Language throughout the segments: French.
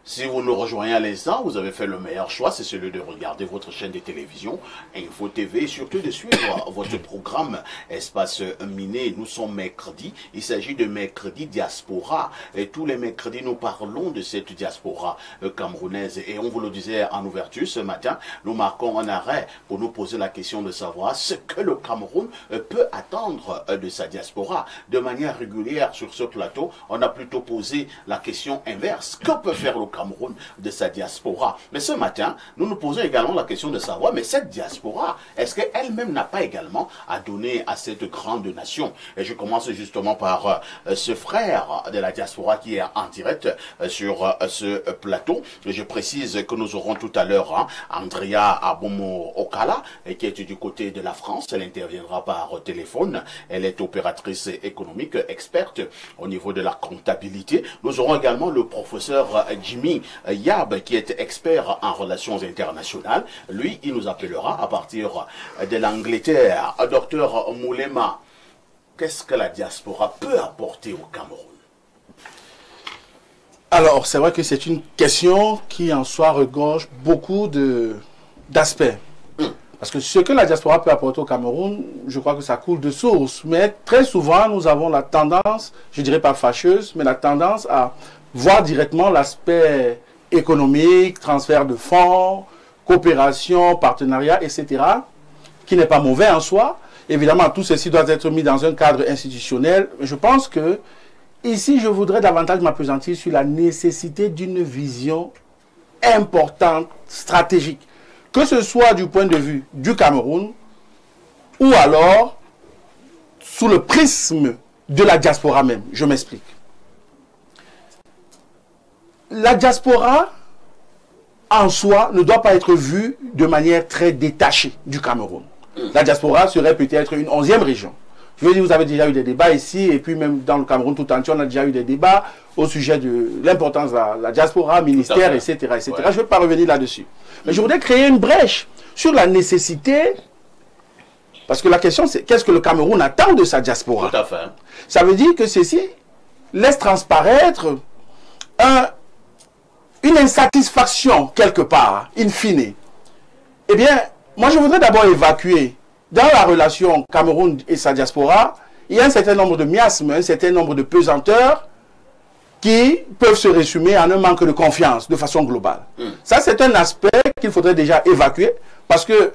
Si vous nous rejoignez à l'instant, vous avez fait le meilleur choix, c'est celui de regarder votre chaîne de télévision Info TV et surtout de suivre votre programme Espace Miné. Nous sommes mercredi, il s'agit de mercredi diaspora et tous les mercredis nous parlons de cette diaspora camerounaise et on vous le disait en ouverture ce matin, nous marquons un arrêt pour nous poser la question de savoir ce que le Cameroun peut attendre de sa diaspora. De manière régulière sur ce plateau, on a plutôt posé la question inverse, que peut faire le Cameroun de sa diaspora? Mais ce matin, nous nous posons également la question de savoir, mais cette diaspora, est-ce qu'elle-même n'a pas également à donner à cette grande nation? Et je commence justement par ce frère de la diaspora qui est en direct sur ce plateau. Je précise que nous aurons tout à l'heure Andrea Abomo Okala, qui est du côté de la France. Elle interviendra par téléphone. Elle est opératrice économique, experte au niveau de la comptabilité. Nous aurons également le professeur Jimmy Yab, qui est expert en relations internationales. Lui, il nous appellera à partir de l'Angleterre. Docteur Moulema, qu'est-ce que la diaspora peut apporter au Cameroun? Alors, c'est vrai que c'est une question qui en soi regorge beaucoup d'aspects. Parce que ce que la diaspora peut apporter au Cameroun, je crois que ça coule de source. Mais très souvent, nous avons la tendance, je dirais pas fâcheuse, mais la tendance à voir directement l'aspect économique, transfert de fonds, coopération, partenariat, etc., qui n'est pas mauvais en soi. Évidemment, tout ceci doit être mis dans un cadre institutionnel. Je pense que ici, je voudrais davantage m'appesantir sur la nécessité d'une vision importante, stratégique, que ce soit du point de vue du Cameroun ou alors sous le prisme de la diaspora même. Je m'explique. La diaspora, en soi, ne doit pas être vue de manière très détachée du Cameroun. La diaspora serait peut-être une 11e région. Je veux dire, vous avez déjà eu des débats ici, et puis même dans le Cameroun tout entier, on a déjà eu des débats au sujet de l'importance de la diaspora, ministère, etc. etc. Ouais. Je ne vais pas revenir là-dessus. Mais je voudrais créer une brèche sur la nécessité, parce que la question c'est, qu'est-ce que le Cameroun attend de sa diaspora? Tout à fait. Ça veut dire que ceci laisse transparaître une insatisfaction quelque part, in fine. Eh bien, moi je voudrais d'abord évacuer dans la relation Cameroun et sa diaspora, il y a un certain nombre de miasmes, un certain nombre de pesanteurs qui peuvent se résumer en un manque de confiance de façon globale. Ça, c'est un aspect qu'il faudrait déjà évacuer parce que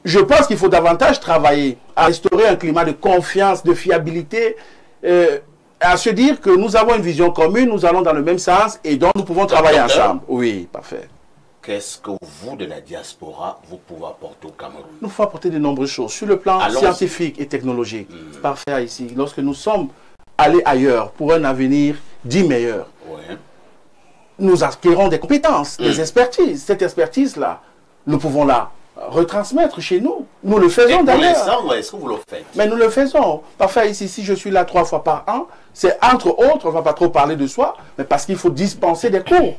je pense qu'il faut davantage travailler à restaurer un climat de confiance, de fiabilité, à se dire que nous avons une vision commune, nous allons dans le même sens et donc nous pouvons travailler ensemble. Oui, parfait. Qu'est-ce que vous, de la diaspora, vous pouvez apporter au Cameroun? Nous pouvons apporter de nombreuses choses. Sur le plan scientifique et technologique, parfait ici. Lorsque nous sommes allés ailleurs pour un avenir dit meilleur, nous acquérons des compétences, des expertises. Cette expertise-là, nous pouvons la retransmettre chez nous. Nous le faisons d'ailleurs. Est-ce que vous le faites? Mais nous le faisons. Parfait ici, si je suis là 3 fois par an, c'est entre autres, on ne va pas trop parler de soi, mais parce qu'il faut dispenser des cours.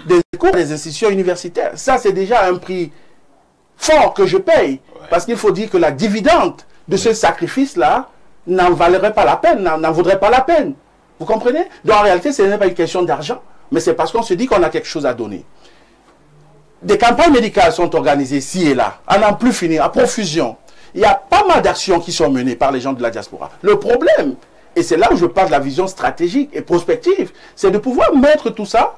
Des cours des institutions universitaires. Ça, c'est déjà un prix fort que je paye. Parce qu'il faut dire que la dividende de ce sacrifice-là n'en valerait pas la peine, n'en vaudrait pas la peine. Vous comprenez? Donc en réalité, ce n'est pas une question d'argent, mais c'est parce qu'on se dit qu'on a quelque chose à donner. Des campagnes médicales sont organisées ici et là, à n'en plus finir, à profusion. Il y a pas mal d'actions qui sont menées par les gens de la diaspora. Le problème, et c'est là où je parle de la vision stratégique et prospective, c'est de pouvoir mettre tout ça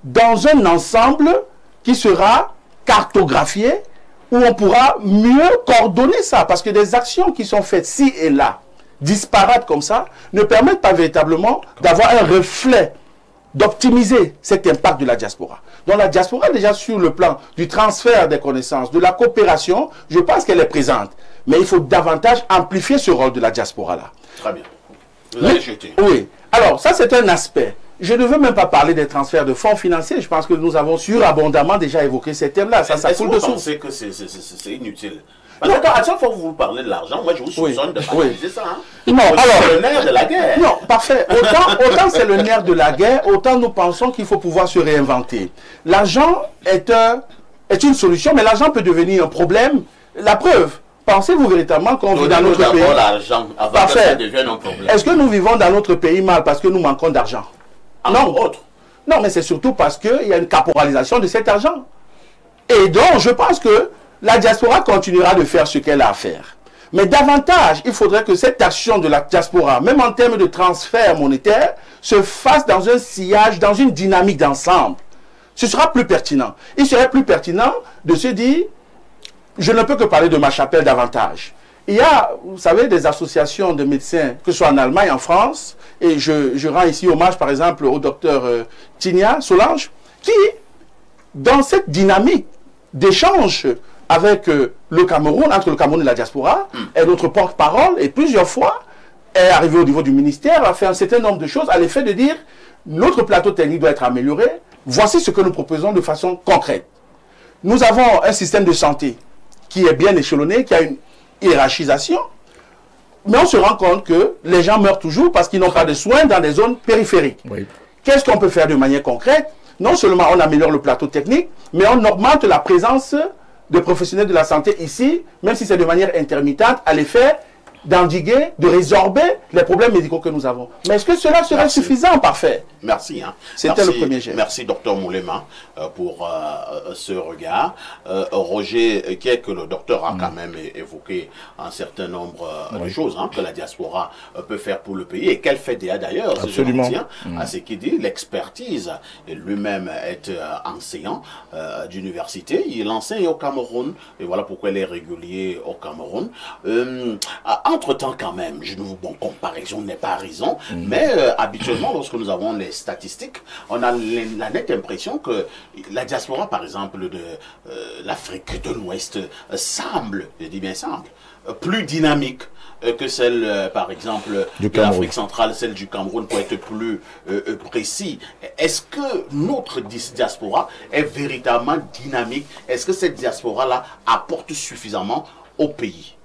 dans un ensemble qui sera cartographié, où on pourra mieux coordonner ça. Parce que des actions qui sont faites ci et là, disparates comme ça, ne permettent pas véritablement d'avoir un reflet, d'optimiser cet impact de la diaspora. Donc la diaspora, déjà sur le plan du transfert des connaissances, de la coopération, je pense qu'elle est présente. Mais il faut davantage amplifier ce rôle de la diaspora-là. Très bien. Vous avez jeté. Oui. Alors, ça c'est un aspect. Je ne veux même pas parler des transferts de fonds financiers. Je pense que nous avons surabondamment déjà évoqué ces thèmes-là. Ça coule de source. Est-ce que vous pensez que c'est inutile? Parce que à chaque fois que vous parlez de l'argent, moi je vous soupçonne de banaliser ça. Non, alors, c'est le nerf de la guerre. Non, parfait. Autant c'est le nerf de la guerre, autant nous pensons qu'il faut pouvoir se réinventer. L'argent est une solution, mais l'argent peut devenir un problème. La preuve, pensez-vous véritablement qu'on vit dans notre pays? L'argent avant que ça devienne un problème. Est-ce que nous vivons dans notre pays mal parce que nous manquons d'argent? Non, autre. Non, mais c'est surtout parce qu'il y a une caporalisation de cet argent. Et donc, je pense que la diaspora continuera de faire ce qu'elle a à faire. Mais davantage, il faudrait que cette action de la diaspora, même en termes de transfert monétaire, se fasse dans un sillage, dans une dynamique d'ensemble. Ce sera plus pertinent. Il serait plus pertinent de se dire, je ne peux que parler de ma chapelle davantage. Il y a, vous savez, des associations de médecins, que ce soit en Allemagne, en France, et je rends ici hommage, par exemple, au docteur Tinia Solange, qui, dans cette dynamique d'échange avec le Cameroun, entre le Cameroun et la diaspora, est notre porte-parole, et plusieurs fois est arrivé au niveau du ministère, a fait un certain nombre de choses à l'effet de dire notre plateau technique doit être amélioré, voici ce que nous proposons de façon concrète. Nous avons un système de santé qui est bien échelonné, qui a une hiérarchisation, mais on se rend compte que les gens meurent toujours parce qu'ils n'ont pas de soins dans des zones périphériques. Oui. Qu'est-ce qu'on peut faire de manière concrète? Non seulement on améliore le plateau technique, mais on augmente la présence de professionnels de la santé ici, même si c'est de manière intermittente, à l'effet d'endiguer, de résorber les problèmes médicaux que nous avons. Mais est-ce que cela serait suffisant, parfait? Merci. Hein. C'était le premier jet. Merci, docteur Moulema, pour ce regard. Roger Kiek, le docteur a quand même évoqué un certain nombre de choses que la diaspora peut faire pour le pays et qu'elle fait d'ailleurs. Absolument. Je tiens à ce qu'il dit, l'expertise. Lui-même est enseignant d'université. Il enseigne au Cameroun et voilà pourquoi il est régulier au Cameroun. Entre-temps, quand même, comparaison n'est pas raison, mais habituellement, lorsque nous avons les statistiques, on a la nette impression que la diaspora, par exemple, de l'Afrique de l'Ouest, semble, je dis bien semble, plus dynamique que celle, par exemple, de l'Afrique centrale, celle du Cameroun, pour être plus précis. Est-ce que notre diaspora est véritablement dynamique? Est-ce que cette diaspora-là apporte suffisamment au pays?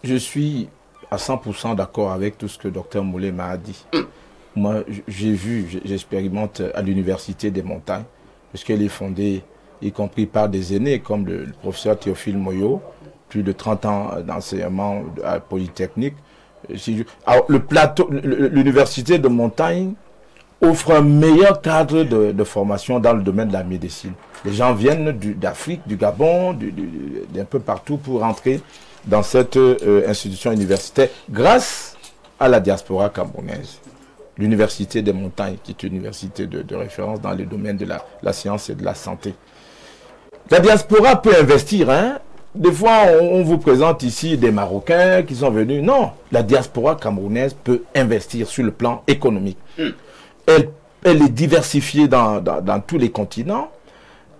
Je suis à 100% d'accord avec tout ce que Dr Moulé m'a dit. Moi, j'expérimente à l'Université des Montagnes, puisqu'elle est fondée, y compris par des aînés comme le professeur Théophile Moyo, plus de 30 ans d'enseignement à la Polytechnique. L'Université de Montagnes offre un meilleur cadre de formation dans le domaine de la médecine. Les gens viennent d'Afrique, du Gabon, d'un peu partout pour entrer dans cette institution universitaire grâce à la diaspora camerounaise. L'Université des Montagnes, qui est une université de référence dans le domaine de la science et de la santé. La diaspora peut investir, hein. Des fois, on vous présente ici des Marocains qui sont venus. Non, la diaspora camerounaise peut investir sur le plan économique. Elle est diversifiée dans tous les continents.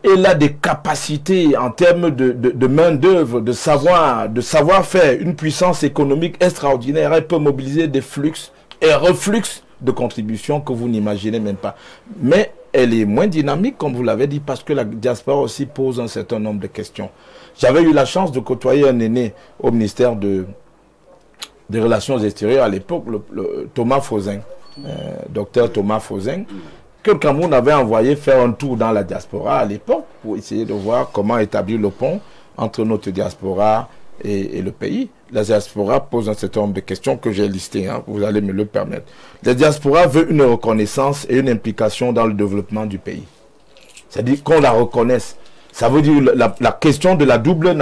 Elle a des capacités en termes de main-d'œuvre, de savoir-faire, une puissance économique extraordinaire. Elle peut mobiliser des flux et reflux de contributions que vous n'imaginez même pas. Mais elle est moins dynamique, comme vous l'avez dit, parce que la diaspora aussi pose un certain nombre de questions. J'avais eu la chance de côtoyer un aîné au ministère des Relations extérieures à l'époque, Thomas Fauzin, docteur Thomas Fauzin, que le Cameroun avait envoyé faire un tour dans la diaspora à l'époque pour essayer de voir comment établir le pont entre notre diaspora et le pays. La diaspora pose un certain nombre de questions que j'ai listées, hein, vous allez me le permettre. La diaspora veut une reconnaissance et une implication dans le développement du pays. C'est-à-dire qu'on la reconnaisse. Ça veut dire la question de la double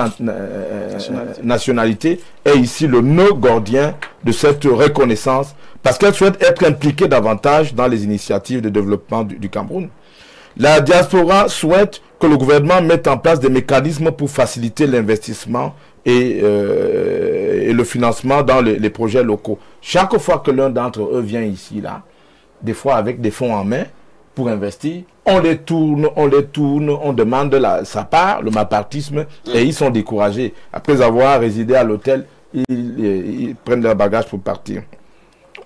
nationalité est ici le nœud gordien de cette reconnaissance parce qu'elle souhaite être impliquée davantage dans les initiatives de développement du Cameroun. La diaspora souhaite que le gouvernement mette en place des mécanismes pour faciliter l'investissement et le financement dans les projets locaux. Chaque fois que l'un d'entre eux vient ici, là, des fois avec des fonds en main pour investir, on les tourne, on demande sa part, le mapartisme, et ils sont découragés. Après avoir résidé à l'hôtel, ils prennent leur bagage pour partir.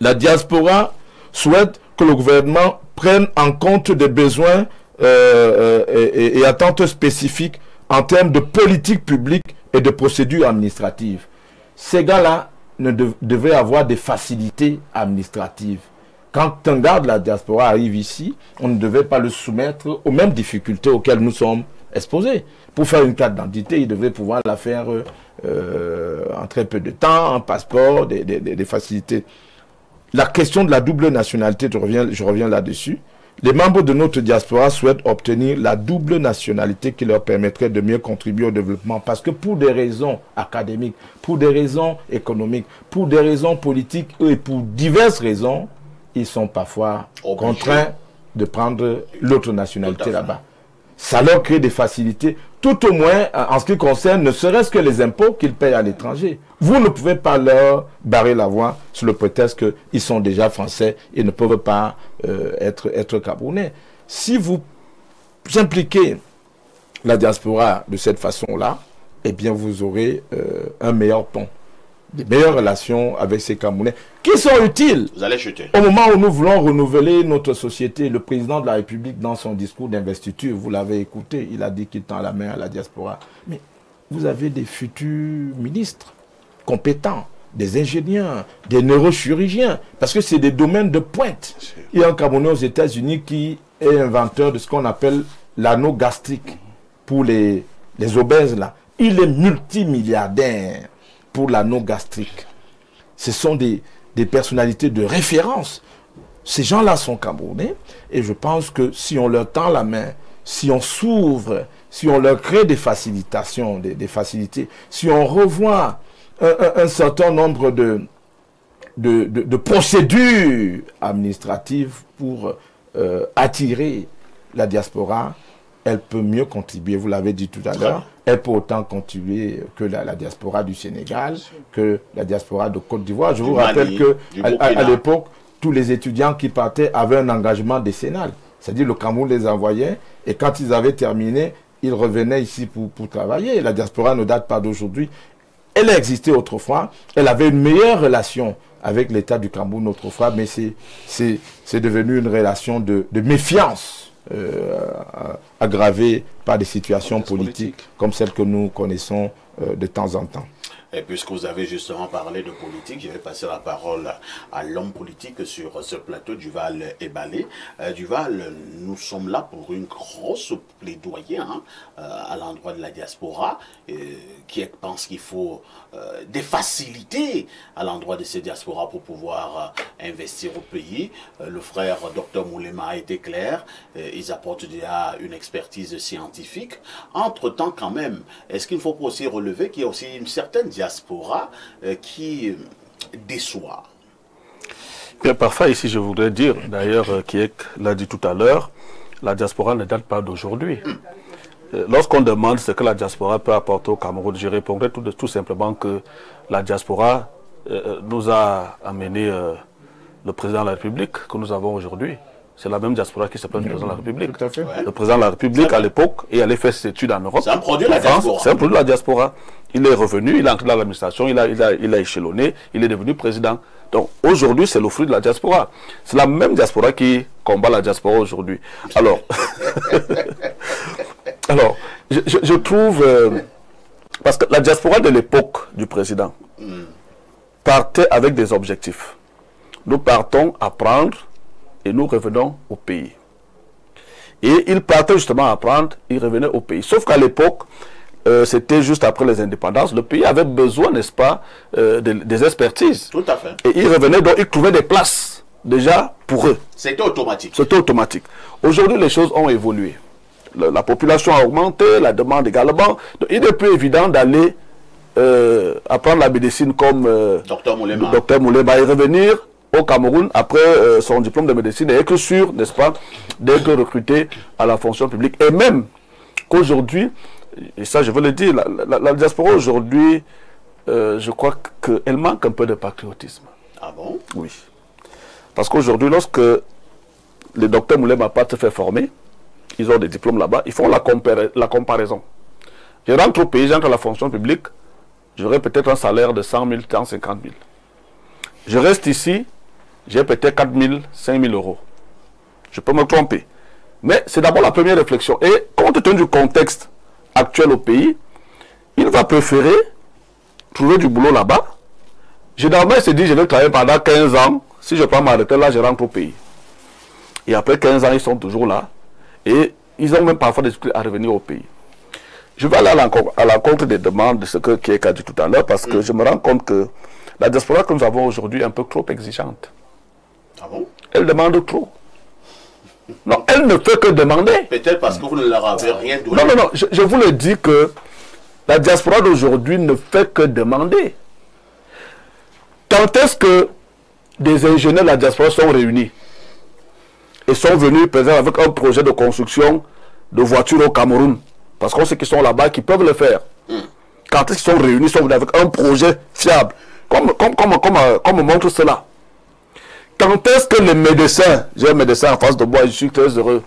La diaspora souhaite que le gouvernement prenne en compte des besoins et attentes spécifiques en termes de politique publique et de procédures administratives. Ces gars-là devaient avoir des facilités administratives. Quand un gars de la diaspora arrive ici, on ne devait pas le soumettre aux mêmes difficultés auxquelles nous sommes exposés. Pour faire une carte d'identité, il devait pouvoir la faire en très peu de temps, un passeport, des facilités. La question de la double nationalité, je reviens là-dessus, Les membres de notre diaspora souhaitent obtenir la double nationalité qui leur permettrait de mieux contribuer au développement. Parce que pour des raisons académiques, pour des raisons économiques, pour des raisons politiques et pour diverses raisons, ils sont parfois contraints de prendre l'autre nationalité là-bas. Ça leur crée des facilités, tout au moins en ce qui concerne ne serait-ce que les impôts qu'ils payent à l'étranger. Vous ne pouvez pas leur barrer la voie sur le prétexte qu'ils sont déjà français et ne peuvent pas être camerounais. Si vous impliquez la diaspora de cette façon-là, eh bien vous aurez un meilleur pont, des meilleures relations avec ces Camerounais qui sont utiles. Vous allez chuter. Au moment où nous voulons renouveler notre société, le président de la République, dans son discours d'investiture, vous l'avez écouté, il a dit qu'il tend la main à la diaspora. Mais vous avez des futurs ministres compétents, des ingénieurs, des neurochirurgiens, parce que c'est des domaines de pointe. Il y a un Camerounais aux États-Unis qui est inventeur de ce qu'on appelle l'anneau gastrique pour les obèses là. Il est multimilliardaire pour l'anneau gastrique. Ce sont des personnalités de référence. Ces gens-là sont Camerounais et je pense que si on leur tend la main, si on s'ouvre, si on leur crée des facilitations, des facilités, si on revoit un certain nombre de procédures administratives pour attirer la diaspora, elle peut mieux contribuer, vous l'avez dit tout à l'heure, elle peut autant contribuer que la diaspora du Sénégal, que la diaspora de Côte d'Ivoire. Je vous rappelle qu'à l'époque, tous les étudiants qui partaient avaient un engagement décennal. C'est-à-dire le Cameroun les envoyait et quand ils avaient terminé, ils revenaient ici pour travailler. La diaspora ne date pas d'aujourd'hui. Elle a existé autrefois, elle avait une meilleure relation avec l'État du Cameroun autrefois, mais c'est devenu une relation de méfiance aggravée par des situations politiques comme celles que nous connaissons de temps en temps. Et puisque vous avez justement parlé de politique, je vais passer la parole à l'homme politique sur ce plateau, Duval Ebalé. Duval, nous sommes là pour une grosse plaidoyer à l'endroit de la diaspora, qui pense qu'il faut des facilités à l'endroit de ces diasporas pour pouvoir investir au pays. Le frère Dr Moulema a été clair, ils apportent déjà une expertise scientifique. Entre-temps quand même, est-ce qu'il ne faut pas aussi relever qu'il y a aussi une certaine diaspora qui déçoit? Bien, parfois ici je voudrais dire, d'ailleurs Kiek l'a dit tout à l'heure, la diaspora ne date pas d'aujourd'hui. Lorsqu'on demande ce que la diaspora peut apporter au Cameroun, je répondrai tout simplement que la diaspora nous a amené le président de la République que nous avons aujourd'hui. C'est la même diaspora qui s'appelle le président de la République. Tout à fait. Le président de la République, à l'époque, est allé faire ses études en Europe. C'est un produit de la diaspora. C'est un produit de la diaspora. Il est revenu, il est entré dans l'administration, il a échelonné, il est devenu président. Donc aujourd'hui, c'est le fruit de la diaspora. C'est la même diaspora qui combat la diaspora aujourd'hui. Alors, je trouve... parce que la diaspora de l'époque du président partait avec des objectifs. Nous partons apprendre et nous revenons au pays. Et il partait justement apprendre, il revenait au pays. Sauf qu'à l'époque, c'était juste après les indépendances, le pays avait besoin, n'est-ce pas, des expertises. Tout à fait. Et ils revenaient, donc ils trouvaient des places déjà pour eux. C'était automatique. C'était automatique. Aujourd'hui, les choses ont évolué. La population a augmenté, la demande également. Donc, il est plus évident d'aller apprendre la médecine comme Dr Moulema. Dr Moulema et revenir au Cameroun après son diplôme de médecine et être sûr, n'est-ce pas, d'être recruté à la fonction publique. Et même qu'aujourd'hui, et ça je veux le dire, la diaspora aujourd'hui, je crois qu'elle manque un peu de patriotisme. Ah bon? Oui. Parce qu'aujourd'hui, lorsque les docteurs Moulema partent se faire former, ils ont des diplômes là-bas, ils font la comparaison. Je rentre au pays, j'entre à la fonction publique, j'aurai peut-être un salaire de 100 000, 150 000. Je reste ici, j'ai peut-être 4 000, 5 000 euros. Je peux me tromper. Mais c'est d'abord la première réflexion. Et compte tenu du contexte actuel au pays, il va préférer trouver du boulot là-bas. Généralement, il se dit, je vais travailler pendant 15 ans. Si je prends ma retraite, là, je rentre au pays. Et après 15 ans, ils sont toujours là. Et ils ont même parfois des difficultés à revenir au pays. Je vais aller à l'encontre des demandes de ce que Kiek a dit tout à l'heure, parce que je me rends compte que la diaspora que nous avons aujourd'hui est un peu trop exigeante. Ah bon? Elle demande trop. Non, elle ne fait que demander. Peut-être parce que vous ne leur avez rien donné. Non, non, non, je vous le dis que la diaspora d'aujourd'hui ne fait que demander. Quand est-ce que des ingénieurs de la diaspora sont réunis et sont venus, par exemple, avec un projet de construction de voitures au Cameroun? Parce qu'on sait qu'ils sont là-bas, qu'ils peuvent le faire. Quand est-ce qu'ils sont réunis, ils sont venus avec un projet fiable. Comme montre cela. Quand est-ce que les médecins, j'ai un médecin en face de moi, je suis très heureux,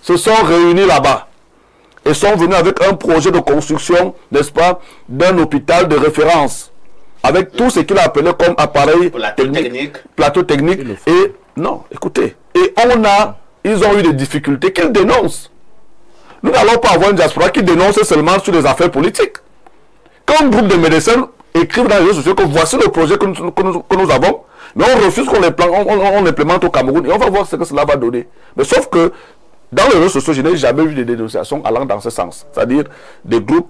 se sont réunis là-bas et sont venus avec un projet de construction, n'est-ce pas, d'un hôpital de référence, avec tout ce qu'il a appelé comme appareil plateau technique. Et non, écoutez, et ils ont eu des difficultés qu'ils dénoncent. Nous n'allons pas avoir une diaspora qui dénonce seulement sur les affaires politiques. Quand un groupe de médecins écrivent dans les réseaux sociaux que voici le projet que nous avons, mais on refuse qu'on l'implémente au Cameroun, et on va voir ce que cela va donner. Mais sauf que dans les réseaux sociaux, je n'ai jamais vu de dénonciations allant dans ce sens. C'est-à-dire des groupes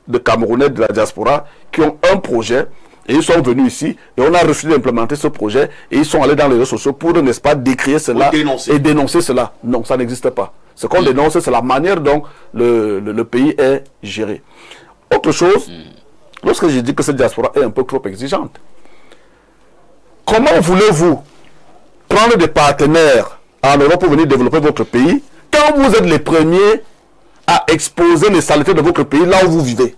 de Camerounais de la diaspora qui ont un projet, et ils sont venus ici, et on a refusé d'implémenter ce projet, et ils sont allés dans les réseaux sociaux pour, n'est-ce pas, décrier cela et dénoncer cela. Non, ça n'existe pas. Ce qu'on dénonce, c'est la manière dont le pays est géré. Autre chose, lorsque je dis que cette diaspora est un peu trop exigeante, comment voulez-vous prendre des partenaires en Europe pour venir développer votre pays quand vous êtes les premiers à exposer les saletés de votre pays là où vous vivez?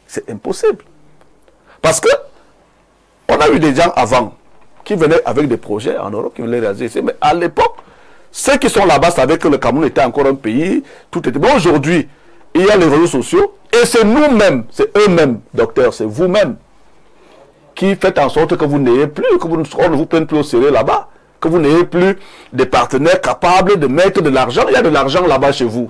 C'est impossible. Parce que on a eu des gens avant qui venaient avec des projets en Europe, qui venaient réaliser ici. Mais à l'époque, ceux qui sont là-bas savaient que le Cameroun était encore un pays, tout était bon. Aujourd'hui, il y a les réseaux sociaux et c'est nous-mêmes, c'est eux-mêmes, docteur, c'est vous-même qui faites en sorte que vous n'ayez plus, on ne vous prenne plus au sérieux là-bas, que vous n'ayez plus des partenaires capables de mettre de l'argent. Il y a de l'argent là-bas chez vous.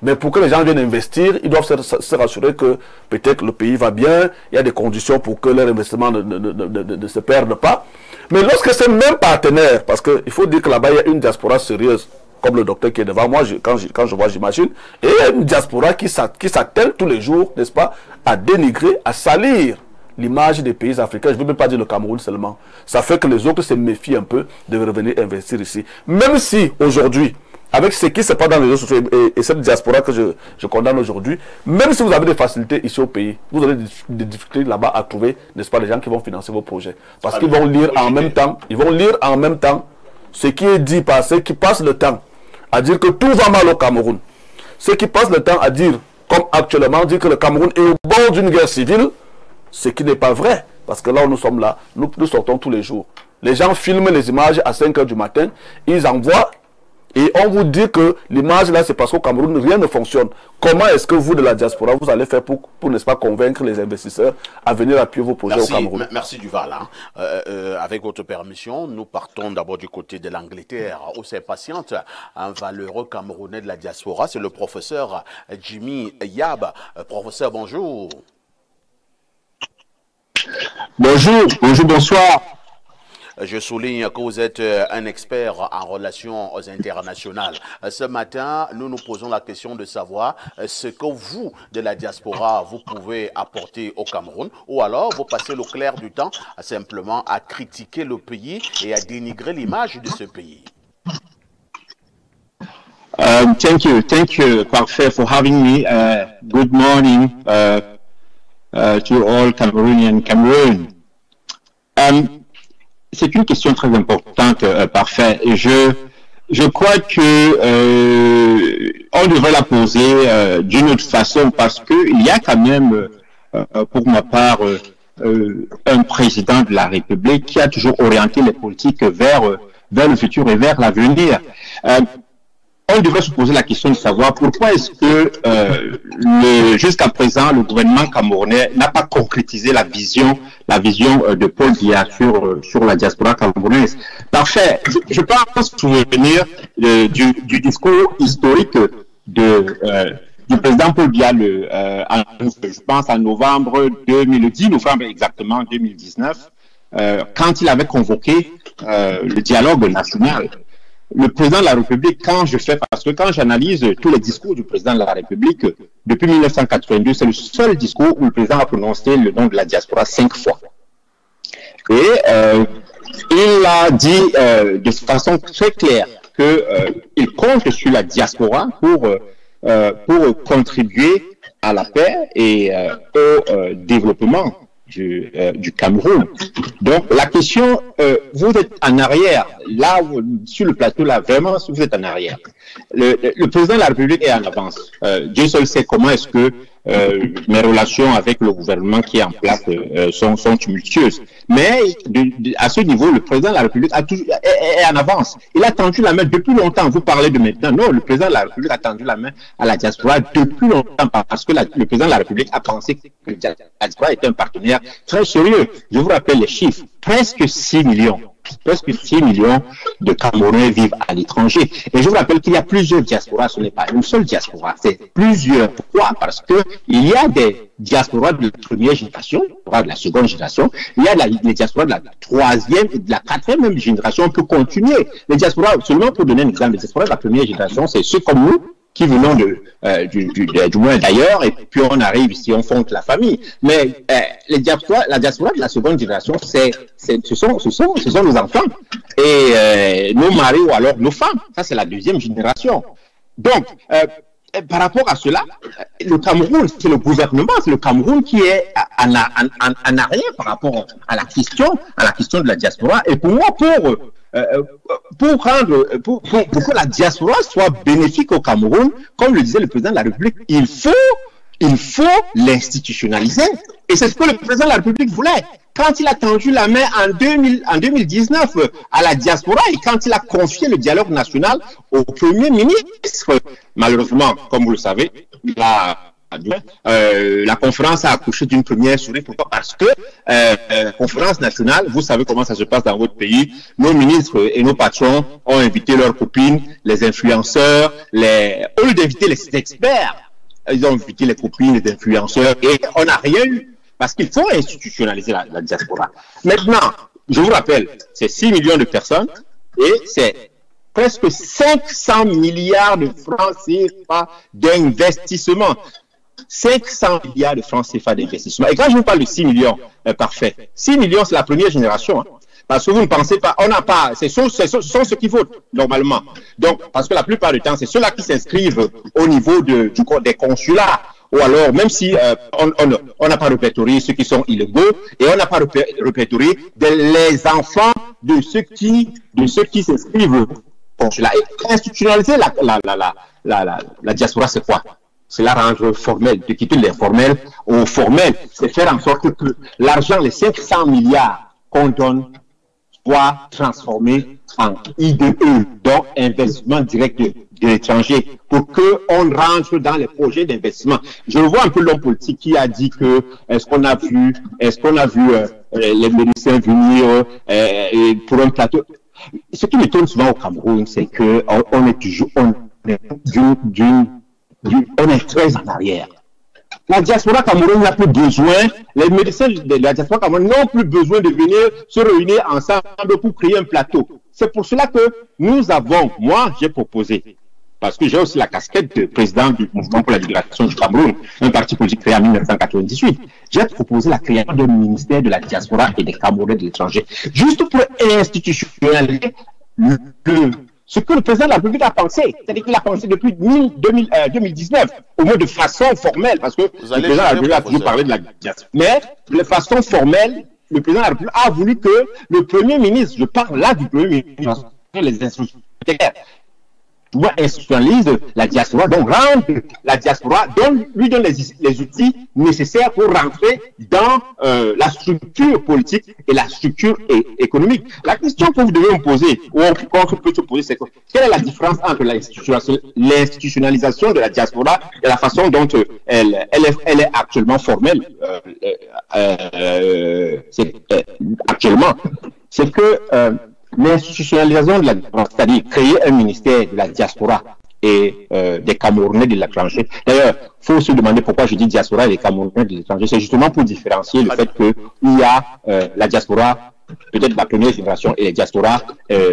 Mais pour que les gens viennent investir, ils doivent se rassurer que peut-être le pays va bien, il y a des conditions pour que leur investissement ne se perde pas. Mais lorsque ces mêmes partenaires, parce qu'il faut dire que là-bas, il y a une diaspora sérieuse, comme le docteur qui est devant moi, quand je vois, j'imagine, et il y a une diaspora qui s'attelle tous les jours, n'est-ce pas, à dénigrer, à salir l'image des pays africains. Je ne veux même pas dire le Cameroun seulement. Ça fait que les autres se méfient un peu de revenir investir ici. Même si aujourd'hui, avec ce qui se passe dans les réseaux sociaux et cette diaspora que je condamne aujourd'hui, même si vous avez des facilités ici au pays, vous avez des difficultés là-bas à trouver, n'est-ce pas, les gens qui vont financer vos projets. Parce qu'ils vont lire en même temps, ce qui est dit par ceux qui passent le temps à dire que tout va mal au Cameroun. Ceux qui passent le temps à dire, comme actuellement, dire que le Cameroun est au bord d'une guerre civile, ce qui n'est pas vrai. Parce que là où nous sommes là, nous sortons tous les jours. Les gens filment les images à 5 h du matin, ils envoient. Et on vous dit que l'image là, c'est parce qu'au Cameroun, rien ne fonctionne. Comment est-ce que vous, de la diaspora, vous allez faire pour n'est-ce pas, convaincre les investisseurs à venir appuyer vos projets au Cameroun? Merci Duval. Avec votre permission, nous partons d'abord du côté de l'Angleterre, où c'est patiente un valeureux Camerounais de la diaspora, c'est le professeur Jimmy Yab. Professeur, bonjour. Bonjour, bonsoir. Je souligne que vous êtes un expert en relations internationales. Ce matin, nous nous posons la question de savoir ce que vous, de la diaspora, vous pouvez apporter au Cameroun, ou alors vous passez le clair du temps simplement à critiquer le pays et à dénigrer l'image de ce pays. Thank you, Parfait, for having me. Good morning to all Cameroonian Cameroon. C'est une question très importante, Parfait. Et je crois que on devrait la poser d'une autre façon parce que il y a quand même, pour ma part, un président de la République qui a toujours orienté les politiques vers le futur et vers l'avenir. On devrait se poser la question de savoir pourquoi est-ce que jusqu'à présent le gouvernement camerounais n'a pas concrétisé la vision de Paul Biya sur la diaspora camerounaise. Parfait. Je pense souvenir du discours historique du président Paul Biya, je pense en novembre 2010, novembre exactement 2019, quand il avait convoqué le dialogue national. Le président de la République, parce que quand j'analyse tous les discours du président de la République, depuis 1982, c'est le seul discours où le président a prononcé le nom de la diaspora 5 fois. Et il a dit de façon très claire que il compte sur la diaspora pour contribuer à la paix et au développement du Cameroun. Donc la question, vous êtes en arrière, là sur le plateau, là vraiment vous êtes en arrière. Le président de la République est en avance. Dieu seul sait comment est-ce que mes relations avec le gouvernement qui est en place sont tumultueuses. Mais à ce niveau, le président de la République est en avance. Il a tendu la main depuis longtemps. Vous parlez de maintenant. Non, le président de la République a tendu la main à la diaspora depuis longtemps parce que le président de la République a pensé que la diaspora était un partenaire très sérieux. Je vous rappelle les chiffres. Presque 6 millions de Camerounais vivent à l'étranger. Et je vous rappelle qu'il y a plusieurs diasporas, ce n'est pas une seule diaspora, c'est plusieurs. Pourquoi? Parce que il y a des diasporas de première génération, de la seconde génération, il y a les diasporas de la troisième et de la quatrième même génération. On peut continuer. Les diasporas, seulement pour donner un exemple, les diasporas de la première génération, c'est ceux comme nous, qui venons du moins d'ailleurs, et puis on arrive ici, on fonde la famille. Mais la diaspora de la seconde génération, ce sont nos enfants et nos maris ou alors nos femmes. Ça, c'est la deuxième génération. Donc, par rapport à cela, le Cameroun, c'est le gouvernement, c'est le Cameroun qui est en arrière par rapport à la question de la diaspora. Et pour moi, pour que la diaspora soit bénéfique au Cameroun, comme le disait le président de la République, il faut l'institutionnaliser. Et c'est ce que le président de la République voulait. Quand il a tendu la main en 2019 à la diaspora et quand il a confié le dialogue national au Premier ministre, malheureusement, comme vous le savez, la conférence a accouché d'une première souris. Pourquoi? Parce que conférence nationale, vous savez comment ça se passe dans votre pays. Nos ministres et nos patrons ont invité leurs copines, les influenceurs, au lieu d'inviter les experts, ils ont invité les copines, les influenceurs, et on n'a rien eu. Parce qu'il faut institutionnaliser la diaspora. Maintenant, je vous rappelle, c'est 6 millions de personnes et c'est presque 500 milliards de francs CFA d'investissement. 500 milliards de francs CFA d'investissement. Et quand je vous parle de 6 millions, parfait. 6 millions, c'est la première génération. Hein. Parce que vous ne pensez pas, on n'a pas, ce sont ceux qui votent, normalement. Donc, parce que la plupart du temps, c'est ceux-là qui s'inscrivent au niveau des consulats. Ou alors, même si on n'a pas répertorié ceux qui sont illégaux et on n'a pas répertorié les enfants de ceux qui s'inscrivent au consulat. Et institutionnaliser la diaspora, c'est quoi? C'est la rendre formelle, de quitter l'informel au formel. C'est faire en sorte que l'argent, les 500 milliards qu'on donne, soit transformé en IDE, donc investissement direct de l'étranger, pour qu'on rentre dans les projets d'investissement. Je vois un peu l'homme politique qui a dit que est-ce qu'on a vu les médecins venir pour un plateau. Ce qui m'étonne souvent au Cameroun, c'est que on est très en arrière. La diaspora camerounaise n'a plus besoin, les médecins de la diaspora camerounaise n'ont plus besoin de venir se réunir ensemble pour créer un plateau. C'est pour cela que moi j'ai proposé, parce que j'ai aussi la casquette de président du mouvement pour la libération du Cameroun, un parti politique créé en 1998, j'ai proposé la création d'un ministère de la diaspora et des Camerounais de l'étranger, juste pour institutionnaliser ce que le président de la République a pensé. C'est-à-dire qu'il a pensé depuis 2019, au moins de façon formelle, parce que le président de la République a toujours parlé de la diaspora. Mais de façon formelle, le président de la République a voulu que le Premier ministre, je parle là du Premier ministre, les instructions institutionnalise la diaspora, donc rendre la diaspora, lui donne les outils nécessaires pour rentrer dans la structure politique et la structure économique. La question que vous devez me poser, ou qu'on peut se poser, c'est quelle est la différence entre l'institutionnalisation de la diaspora et la façon dont elle est actuellement formelle actuellement, c'est que l'institutionnalisation de la diaspora, c'est-à-dire créer un ministère de la diaspora et des Camerounais de l'étranger. D'ailleurs, il faut se demander pourquoi je dis diaspora et des Camerounais de l'étranger. C'est justement pour différencier le fait qu'il y a la diaspora, peut-être la première génération, et les diasporas et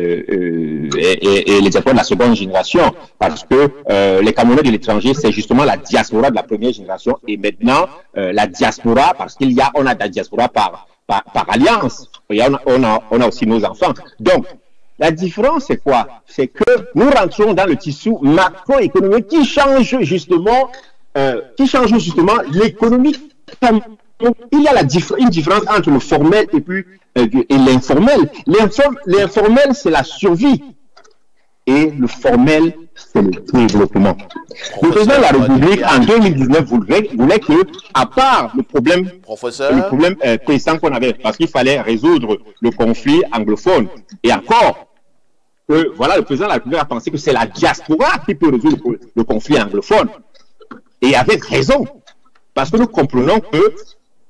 les diasporas de la seconde génération. Parce que les Camerounais de l'étranger, c'est justement la diaspora de la première génération. Et maintenant, la diaspora, parce on a de la diaspora par alliance. Et on a aussi nos enfants. Donc, La différence, c'est quoi? C'est que nous rentrons dans le tissu macroéconomique qui change justement l'économie. Il y a une différence entre le formel et l'informel. L'informel, c'est la survie. Et le formel, c'est le développement. Le président de la République, en 2019, voulait que, à part le problème précédent qu'on avait, parce qu'il fallait résoudre le conflit anglophone, et encore, voilà, le président de la République a pensé que c'est la diaspora qui peut résoudre le conflit anglophone. Et avec raison. Parce que nous comprenons que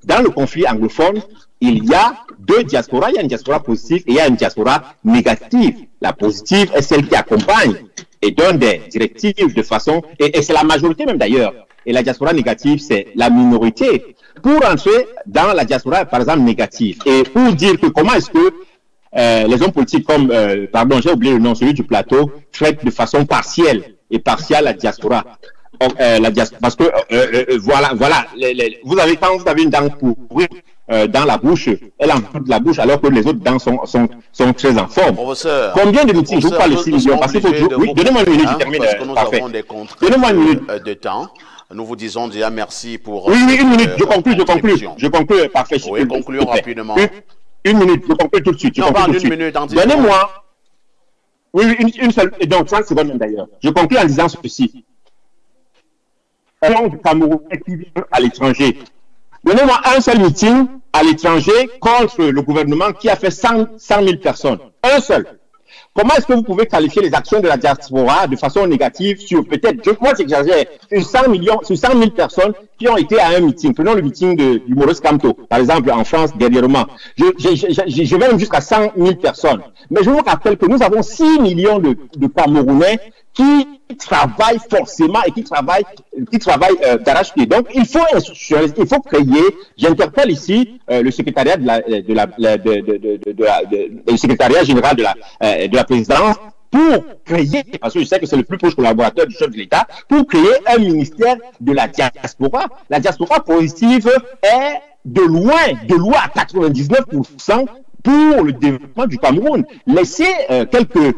dans le conflit anglophone, il y a deux diasporas. Il y a une diaspora positive et il y a une diaspora négative. La positive est celle qui accompagne et donne des directives de façon... Et c'est la majorité même d'ailleurs. Et la diaspora négative, c'est la minorité. Pour entrer dans la diaspora, par exemple, négative, et pour dire que comment est-ce que les hommes politiques comme, pardon, j'ai oublié le nom, celui du plateau, traitent de façon partielle la diaspora. Parce que voilà, quand vous avez une dent pourrie dans la bouche, elle en de la bouche alors que les autres dents sont très en forme. Professeur, combien de meetings? Je vous parle de 6 millions. Parce qu'il faut, oui, donnez-moi une minute, je termine. Parce que nous avons des Donnez-moi une minute de temps. Nous vous disons déjà merci pour... Oui, une minute, je conclue, parfait. Oui, concluons rapidement. Une minute, je conclue tout de suite. Donnez-moi... Oui, une seule, et donc 30 secondes même d'ailleurs. Je conclue en disant ceci. Un Camerounais qui vit à l'étranger. Donnez-moi un seul meeting à l'étranger contre le gouvernement qui a fait 100 000 personnes. Un seul. Comment est-ce que vous pouvez qualifier les actions de la diaspora de façon négative sur peut-être, moi j'exagère, sur 100 000 personnes qui ont été à un meeting? Prenons le meeting du Maurice Kamto, par exemple, en France, dernièrement. Je vais même jusqu'à 100 000 personnes. Mais je vous rappelle que nous avons 6 millions de Camerounais qui travaillent forcément et qui travaillent d'arrache-pied. Donc, il faut institutionnaliser, il faut créer. J'interpelle ici le secrétariat le secrétariat général de la présidence pour créer, parce que je sais que c'est le plus proche collaborateur du chef de l'État, pour créer un ministère de la diaspora. La diaspora positive est de loin à 99% pour le développement du Cameroun. Laissez quelques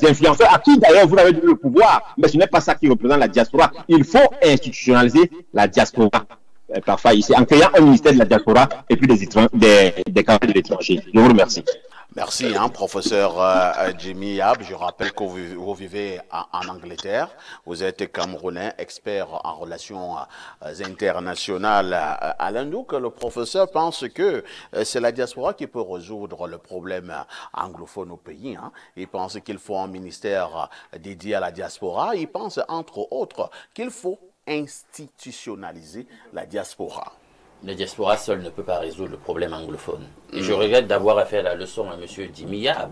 influenceurs à qui d'ailleurs vous avez donné le pouvoir, mais ce n'est pas ça qui représente la diaspora. Il faut institutionnaliser la diaspora. Parfois ici, en créant un ministère de la diaspora et puis des Camerounais de l'étranger. Je vous remercie. Merci, professeur Jimmy Yab. Je rappelle que vous vivez en Angleterre. Vous êtes Camerounais, expert en relations internationales. Alain Douk, le professeur pense que c'est la diaspora qui peut résoudre le problème anglophone au pays. Il pense qu'il faut un ministère dédié à la diaspora. Il pense, entre autres, qu'il faut institutionnaliser la diaspora. La diaspora seule ne peut pas résoudre le problème anglophone. Et je regrette d'avoir fait la leçon à M. Dimiab,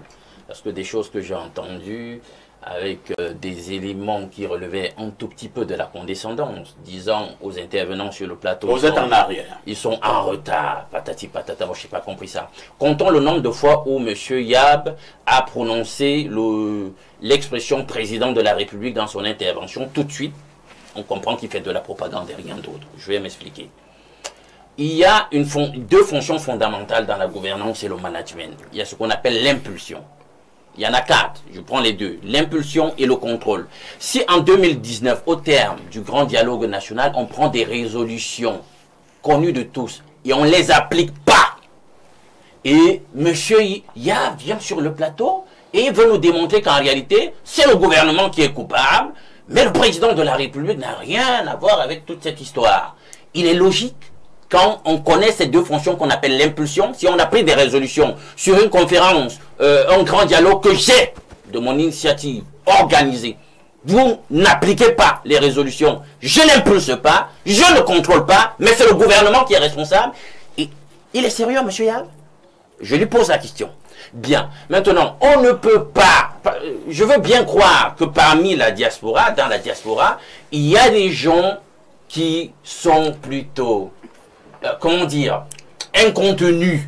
parce que des choses que j'ai entendues avec des éléments qui relevaient un tout petit peu de la condescendance, disant aux intervenants sur le plateau... Vous êtes en arrière. Ils sont en retard, patati patata, moi je n'ai pas compris ça. Comptons le nombre de fois où M. Yab a prononcé l'expression président de la République dans son intervention, tout de suite, on comprend qu'il fait de la propagande et rien d'autre. Je vais m'expliquer. Il y a deux fonctions fondamentales dans la gouvernance et le management. Il y a ce qu'on appelle l'impulsion. Il y en a 4, je prends les deux. L'impulsion et le contrôle. Si en 2019, au terme du grand dialogue national, on prend des résolutions connues de tous et on ne les applique pas, et M. Yab vient sur le plateau et il veut nous démontrer qu'en réalité, c'est le gouvernement qui est coupable, mais le président de la République n'a rien à voir avec toute cette histoire. Il est logique, quand on connaît ces deux fonctions qu'on appelle l'impulsion, si on a pris des résolutions sur une conférence, un grand dialogue que j'ai, de mon initiative, organisé, vous n'appliquez pas les résolutions, je n'impulse pas, je ne contrôle pas, mais c'est le gouvernement qui est responsable. Et il est sérieux, M. Yab? Je lui pose la question. Bien. Maintenant, on ne peut pas... Je veux bien croire que parmi la diaspora, dans la diaspora, il y a des gens qui sont plutôt... comment dire, incontenus,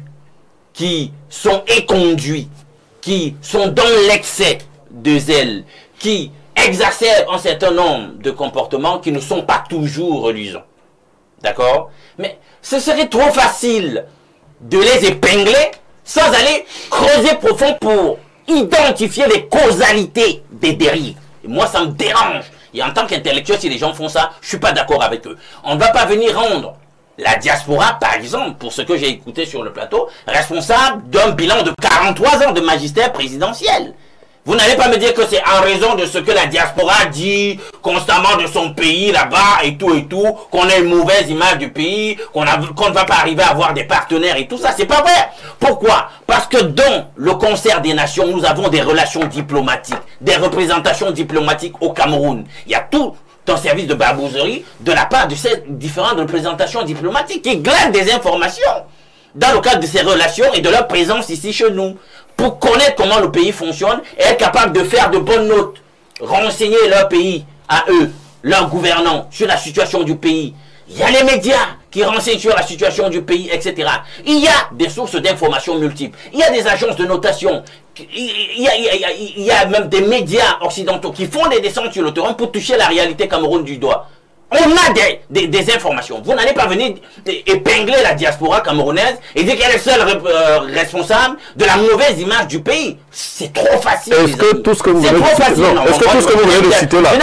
qui sont éconduits, qui sont dans l'excès de zèle, qui exacerbent un certain nombre de comportements qui ne sont pas toujours reluisants. D'accord? Mais ce serait trop facile de les épingler sans aller creuser profond pour identifier les causalités des dérives. Et moi, ça me dérange. Et en tant qu'intellectuel, si les gens font ça, je ne suis pas d'accord avec eux. On ne va pas venir rendre la diaspora, par exemple, pour ce que j'ai écouté sur le plateau, responsable d'un bilan de 43 ans de magistère présidentiel. Vous n'allez pas me dire que c'est en raison de ce que la diaspora dit constamment de son pays là-bas et tout, qu'on a une mauvaise image du pays, qu'on ne va pas arriver à avoir des partenaires et tout ça. C'est pas vrai. Pourquoi? Parce que dans le concert des nations, nous avons des relations diplomatiques, des représentations diplomatiques au Cameroun. Il y a tout un service de babouzerie de la part de ces différentes représentations diplomatiques qui glanent des informations dans le cadre de ces relations et de leur présence ici chez nous, pour connaître comment le pays fonctionne et être capable de faire de bonnes notes, renseigner leur pays à eux, leurs gouvernants, sur la situation du pays. Il y a les médias qui renseignent sur la situation du pays, etc. Il y a des sources d'informations multiples. Il y a des agences de notation. Il y a même des médias occidentaux qui font des descentes sur le terrain pour toucher la réalité Cameroun du doigt. On a des informations. Vous n'allez pas venir épingler la diaspora camerounaise et dire qu'elle est seule responsable de la mauvaise image du pays. C'est trop facile. Est-ce que tout ce que vous venez de citer là,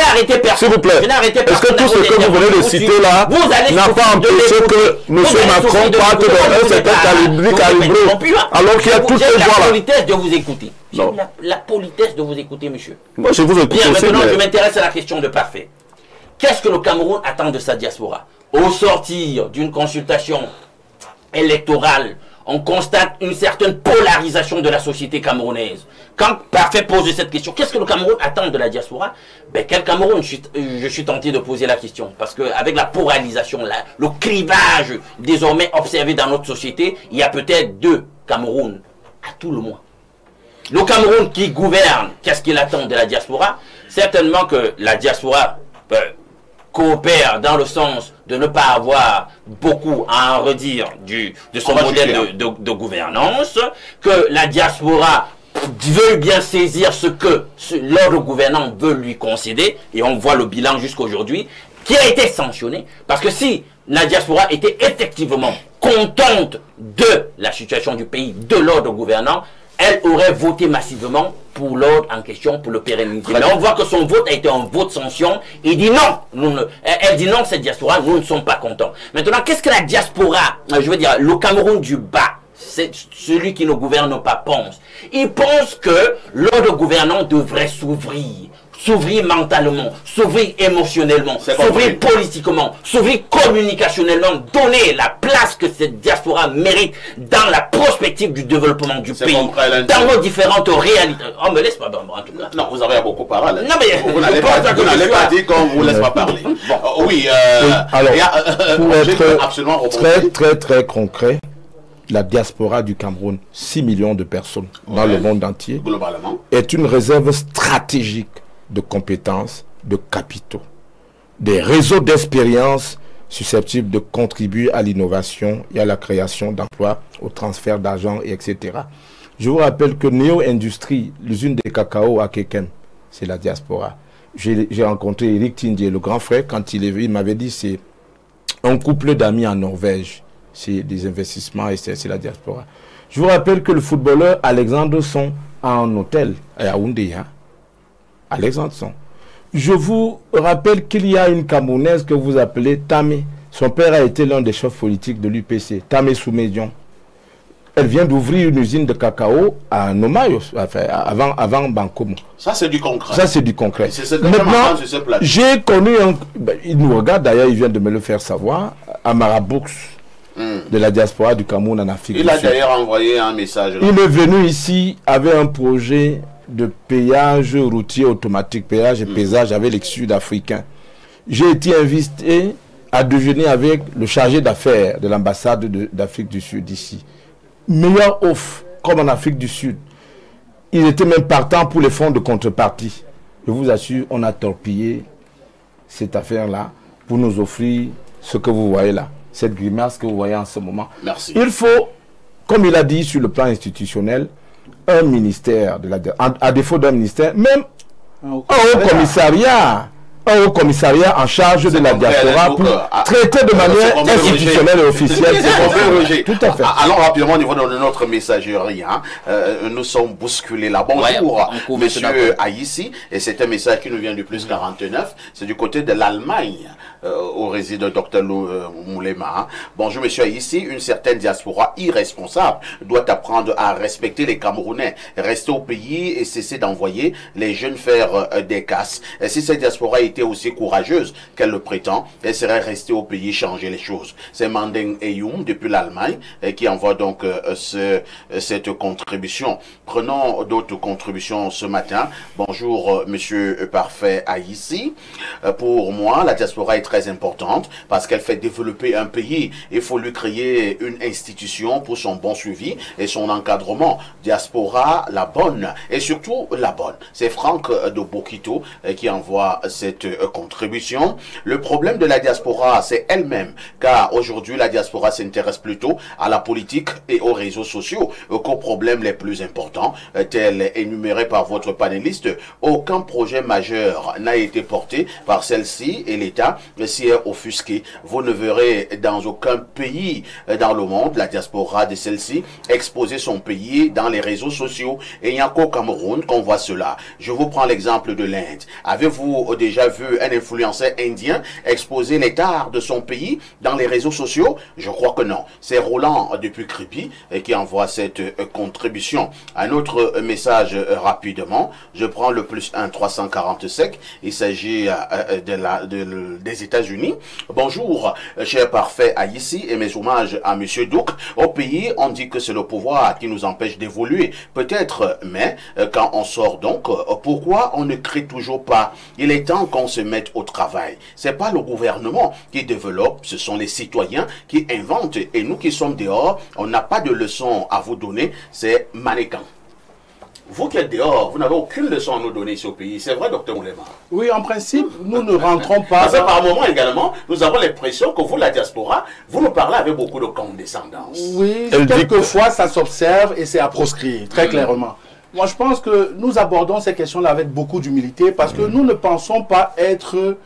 s'il vous plaît, est-ce que tout ce que vous venez de citer là n'a pas empêché que M. Macron parte d'un certain calibre, alors qu'il y a toutes ces voix là? La politesse de vous écouter. La politesse de vous écouter, monsieur. Moi, je vous écoute. Bien, maintenant, je m'intéresse à la question de Parfait. Qu'est-ce que le Cameroun attend de sa diaspora? Au sortir d'une consultation électorale, on constate une certaine polarisation de la société camerounaise. Quand Parfait pose cette question, qu'est-ce que le Cameroun attend de la diaspora? Ben, quel Cameroun? Je suis tenté de poser la question. Parce qu'avec la polarisation, le clivage désormais observé dans notre société, il y a peut-être deux Cameroun, à tout le moins. Le Cameroun qui gouverne, qu'est-ce qu'il attend de la diaspora? Certainement que la diaspora coopère dans le sens de ne pas avoir beaucoup à en redire de son modèle de gouvernance, que la diaspora veut bien saisir ce que l'ordre gouvernant veut lui concéder, et on voit le bilan jusqu'aujourd'hui, qui a été sanctionné, parce que si la diaspora était effectivement contente de la situation du pays, de l'ordre gouvernant, elle aurait voté massivement pour l'ordre en question, pour le pérenniser. Mais on voit que son vote a été un vote sanction. Il dit non. Elle dit non, cette diaspora, nous ne sommes pas contents. Maintenant, qu'est-ce que la diaspora, je veux dire, le Cameroun du bas, c'est celui qui ne gouverne pas, pense? Il pense que l'ordre gouvernant devrait s'ouvrir mentalement, s'ouvrir émotionnellement, s'ouvrir politiquement, s'ouvrir communicationnellement, donner la place que cette diaspora mérite dans la prospective du développement du pays, dans nos différentes réalités. On me laisse pas, en tout cas. Non, vous avez beaucoup parlé. Non, mais vous n'allez pas dire qu'on ne vous laisse pas parler. Bon, oui, alors, pour être très concret, la diaspora du Cameroun, 6 millions de personnes dans le monde entier, globalement, est une réserve stratégique de compétences, de capitaux, des réseaux d'expérience susceptibles de contribuer à l'innovation et à la création d'emplois, au transfert d'argent, etc. Je vous rappelle que Néo Industrie, l'usine de cacao à Kekem, c'est la diaspora. J'ai rencontré Eric Tindier, le grand frère, quand il m'avait dit c'est un couple d'amis en Norvège, c'est des investissements et c'est la diaspora. Je vous rappelle que le footballeur Alexandre Son a un hôtel à Yaoundé, hein? Alexandre Son. Je vous rappelle qu'il y a une Camerounaise que vous appelez Tamé. Son père a été l'un des chefs politiques de l'UPC, Tamé Soumédion. Elle vient d'ouvrir une usine de cacao à Nomayo, enfin, avant Bankomo. Ça, c'est du concret. Ça, c'est du concret. Maintenant, j'ai connu un... il nous regarde, d'ailleurs, il vient de me le faire savoir, Amara Brooks, de la diaspora du Cameroun en Afrique du Sud. Il a d'ailleurs envoyé un message. Là. Il est venu ici avec un projet de péage routier automatique, péage et paysage avec les Sud-Africains. J'ai été invité à déjeuner avec le chargé d'affaires de l'ambassade d'Afrique du Sud ici. Meilleure offre, comme en Afrique du Sud. Ils étaient même partants pour les fonds de contrepartie. Je vous assure, on a torpillé cette affaire-là pour nous offrir ce que vous voyez là, cette grimace que vous voyez en ce moment. Merci. Il faut, comme il a dit sur le plan institutionnel, un ministère, à défaut d'un ministère, même un haut commissariat un haut commissariat en charge de la diaspora pour traiter de manière institutionnelle et officielle. Tout à fait. Allons rapidement au niveau de notre messagerie. Hein. Nous sommes bousculés là. Bonjour, monsieur Aïssi. Et c'est un message qui nous vient du plus 49. C'est du côté de l'Allemagne, au résident Dr Moulema. Hein. Bonjour, monsieur Aïssi. Une certaine diaspora irresponsable doit apprendre à respecter les Camerounais, rester au pays et cesser d'envoyer les jeunes faire des casses. Et si cette diaspora était aussi courageuse qu'elle le prétend, elle serait restée au pays changer les choses. C'est Mandeng Eyoum depuis l'Allemagne qui envoie donc cette contribution. Prenons d'autres contributions ce matin. Bonjour monsieur Parfait Aïssi. Pour moi, la diaspora est très importante parce qu'elle fait développer un pays. Il faut lui créer une institution pour son bon suivi et son encadrement. Diaspora, la bonne et surtout la bonne. C'est Franck de Bokito qui envoie cette contribution. Le problème de la diaspora, c'est elle-même, car aujourd'hui la diaspora s'intéresse plutôt à la politique et aux réseaux sociaux qu'aux problèmes les plus importants, tels énumérés par votre panéliste. Aucun projet majeur n'a été porté par celle-ci et l'État s'y est offusqué. Vous ne verrez dans aucun pays dans le monde la diaspora de celle-ci exposer son pays dans les réseaux sociaux. Et il n'y a qu'au Cameroun qu'on voit cela. Je vous prends l'exemple de l'Inde. Avez-vous déjà vu un influenceur indien exposer l'état de son pays dans les réseaux sociaux? Je crois que non. C'est Roland depuis Crépy qui envoie cette contribution. Un autre message rapidement. Je prends le plus 1 345. Il s'agit des États-Unis. Bonjour, cher Parfait Aïssi et mes hommages à Monsieur Douk. Au pays, on dit que c'est le pouvoir qui nous empêche d'évoluer. Peut-être, mais quand on sort donc, pourquoi on ne crée toujours pas? Il est temps qu'on se mette au travail. C'est pas le gouvernement qui développe, ce sont les citoyens qui inventent. Et nous qui sommes dehors, on n'a pas de leçon à vous donner, c'est mannequin. Vous qui êtes dehors, vous n'avez aucune leçon à nous donner ici au pays. C'est vrai, docteur Moulema? Oui, en principe, nous ne rentrons pas... Parce que par moment également, nous avons l'impression que vous, la diaspora, vous nous parlez avec beaucoup de condescendance. Oui, quelquefois, ça s'observe et c'est à proscrire, très clairement. Moi, je pense que nous abordons ces questions-là avec beaucoup d'humilité parce que nous ne pensons pas être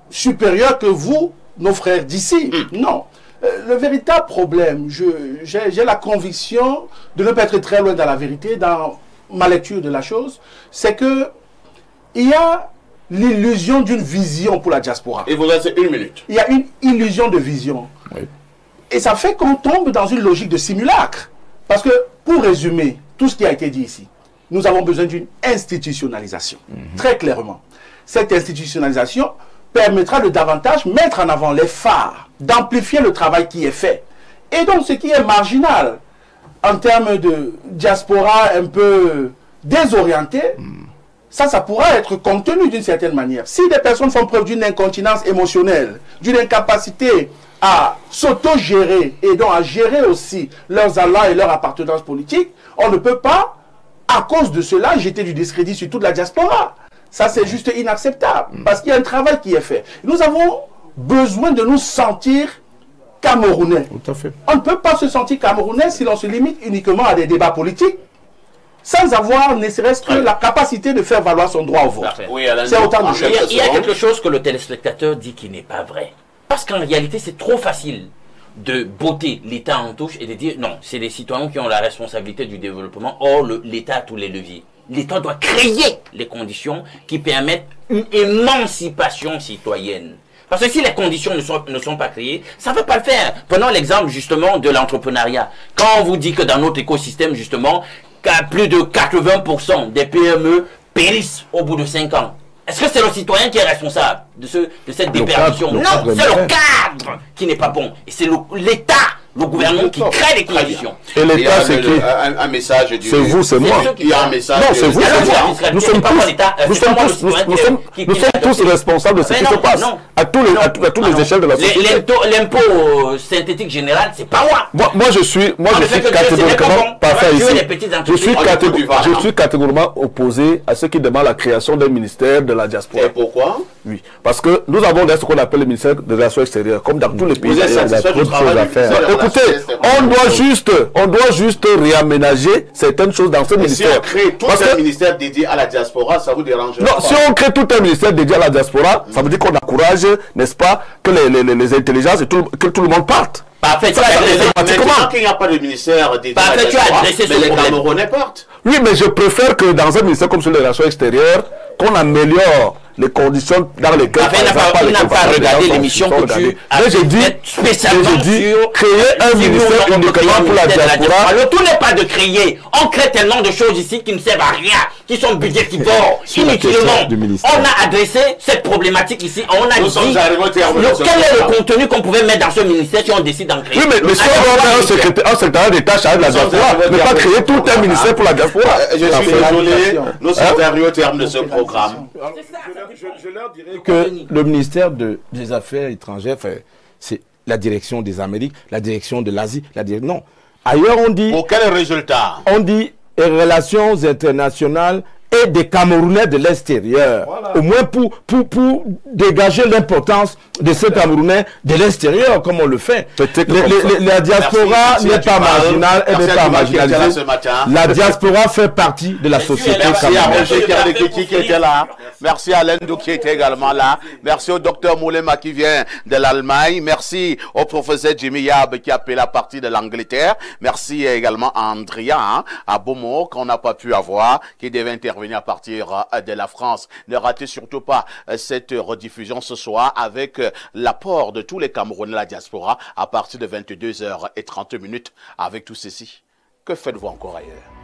supérieurs que vous, nos frères d'ici. Non. Le véritable problème, j'ai la conviction de ne pas être très loin dans la vérité, dans ma lecture de la chose, c'est que il y a l'illusion d'une vision pour la diaspora. Et vous avez 1 minute. Il y a une illusion de vision. Oui. Et ça fait qu'on tombe dans une logique de simulacre. Parce que, pour résumer tout ce qui a été dit ici, nous avons besoin d'une institutionnalisation, très clairement. Cette institutionnalisation permettra de davantage mettre en avant les phares, d'amplifier le travail qui est fait. Et donc, ce qui est marginal, en termes de diaspora un peu désorientée, ça pourra être contenu d'une certaine manière. Si des personnes font preuve d'une incontinence émotionnelle, d'une incapacité à s'auto-gérer et donc à gérer aussi leurs allants et leur appartenance politique, on ne peut pas, à cause de cela, jeter du discrédit sur toute la diaspora. Ça, c'est juste inacceptable, parce qu'il y a un travail qui est fait. Nous avons besoin de nous sentir camerounais. Tout à fait. On ne peut pas se sentir camerounais si l'on se limite uniquement à des débats politiques, sans avoir ne serait-ce que la capacité de faire valoir son droit au vote. Oui, c'est autant de choses. Il y a quelque chose que le téléspectateur dit qui n'est pas vrai. Parce qu'en réalité, c'est trop facile de botter l'État en touche et de dire non, c'est les citoyens qui ont la responsabilité du développement. Or, l'État a tous les leviers. L'État doit créer les conditions qui permettent une émancipation citoyenne. Parce que si les conditions ne sont pas créées, ça ne va pas le faire. Prenons l'exemple justement de l'entrepreneuriat. Quand on vous dit que dans notre écosystème, justement, plus de 80% des PME périssent au bout de 5 ans. Est-ce que c'est le citoyen qui est responsable de cette déperdition? Non, c'est le cadre qui n'est pas bon. Et c'est l'État, le gouvernement qui crée les conditions. Et l'État, c'est qui? Un message du... C'est vous, c'est moi. Il y a un message... Non, c'est vous, c'est moi. Nous sommes tous responsables de ce qui se passe. À tous les échelles de la société. L'impôt synthétique général, c'est pas moi. Moi, je suis catégoriquement parfait ici. Je suis catégoriquement opposé à ceux qui demandent la création d'un ministère de la diaspora. Et pourquoi? Oui, parce que nous avons ce qu'on appelle le ministère des Relations extérieures, comme dans tous les pays. Vous êtes satisfait du travail? écoutez, on doit juste réaménager certaines choses dans ce ministère. Si on crée tout un ministère dédié à la diaspora, ça vous dérange pas? Non, si on crée tout un ministère dédié à la diaspora, ça veut dire qu'on encourage, n'est-ce pas, que les intelligences et que tout le monde parte. Parfait, maintenant qu'il n'y a pas de ministère dédié à la diaspora, mais les Camerounais partent. Oui, mais je préfère que dans un ministère comme celui des Relations extérieures, qu'on améliore les conditions dans lesquelles il n'a pas regardé l'émission que tu as fait spécialement sur créer un ministère uniquement pour la diaspora. Le tout n'est pas de créer. On crée tellement de choses ici qui ne servent à rien, qui sont budgétivores, inutilement. On a adressé cette problématique ici. On a dit quel est le contenu qu'on pouvait mettre dans ce ministère si on décide d'en créer. Oui, mais si on va faire un secrétaire d'État chargé de la diaspora, ne pas créer tout un ministère pour la diaspora. Je suis désolé, nous sommes arrivés au terme de ce programme. Je leur dirais que le ministère des Affaires étrangères, c'est la direction des Amériques, la direction de l'Asie, non. Ailleurs, on dit... Pour quel résultat? On dit relations internationales et des Camerounais de l'extérieur. Voilà. Au moins pour dégager l'importance de ces Camerounais de l'extérieur, comme on le fait. La diaspora n'est pas marginale, elle n'est pas marginalisée. La diaspora fait partie de la société camerounaise. Qui était là. Merci à Alain Dou qui était également là. Merci au docteur Moulema qui vient de l'Allemagne. Merci au professeur Jimmy Yab qui a fait la partie de l'Angleterre. Merci également à Andrea, à Beaumont, qu'on n'a pas pu avoir, qui devait intervenir à partir de la France. Ne ratez surtout pas cette rediffusion ce soir avec l'apport de tous les Camerounais de la diaspora à partir de 22h30 avec tout ceci. Que faites-vous encore ailleurs?